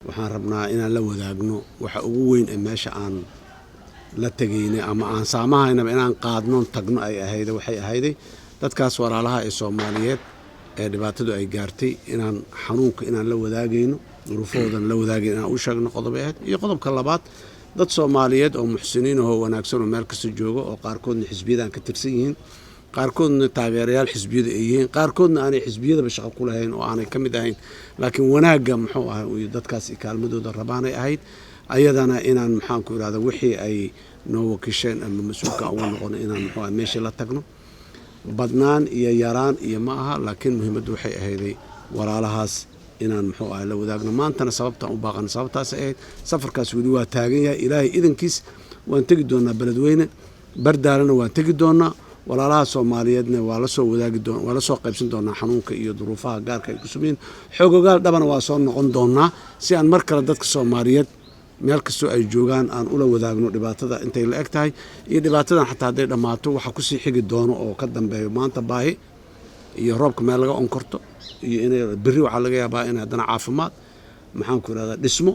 waxaan rabnaa inaan la wadaagno waxa ugu weyn ee meesha aan la tagaynay ama aan saamahaynaba inaan qaadno tagno ay ahayd waxay ahayd dadkaas walaalaha ee Soomaaliyeed ee dhibaatadu ay gaartay inaan xanuunka inaan la wadaagayno duruufoodan la wadaagayno inaan u sheegno qodobaad iyo qodobka labaad dad Soomaaliyeed oo muxsiniin oo wanaagsan oo meel kasta jooga oo qaarkoodna xisbiyadan ka tirsan yihiin qaarkoodna taageerayaal xisbiyada ay yihiin qaarkoodna aanay xisbiyada shaqo ku lahayn oo aanay ka mid ahayn laakiin wanaaga muxuu ahaa dadkaas kaalmadooda rabaanay ahayd ayadana inaan maxaan ku iraahdaa wixii ay noo wakiisheen ama mas'uulka ugu noqon inaan muxuu ahaa meesha la tagno badnaan iyo yaraan iyo ma aha laakiin muhiimaddu waxay ahayd walaalahaas inaan muxuu ahaa la wadaagno maantana sababta u baaqan sababtaas ahayd safarkaas wali waa taagan yahay ilaahay idankiis waan tagi doonaa beledweyne bardaalana waan tagi doonaa walaalaha Soomaaliyeedna waa la soo wadaagi doonaa waa la soo qaybsan doonaa xanuunka iyo duruufaha gaarka ay ku sumeeyeen xogogaal dhabana waa soo noqon doonaa si aan mar kale dadka Soomaaliyeed meel kastoo ay joogaan aan ula wadaagno dhibaatada intay la eg tahay iyo dhibaatadan xataa haday dhamaato waxa ku sii xigi doono oo ka dambeeyo maanta baahi iyo roobka meel laga onkorto iyo inay bari waxa laga yaabaa in haddana caafimaad maxaan ku iraahdaa dhismo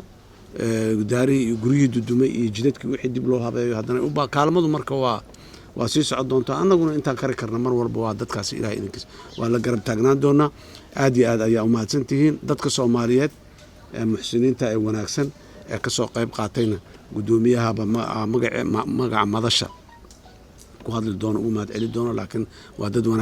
daarihi iyo guriyada dudumay iyo jidadkii wixii dib loo habeeyo haddana u baa kaalmadu marka waa sii socon doontaa annaguna intaan kari karna mar walba waa dadkaas ilaahay idinkiis waa la garab taagnaan doonaa aad iyo aad ayaa u mahadsan tihiin dadka Soomaaliyeed ee muxsiniinta ee wanaagsan ee ka soo qayb qaatayna gudoomiyahaba magaca madasha ku hadli doono u mahad celi doono laakiin waa dad wanaagsan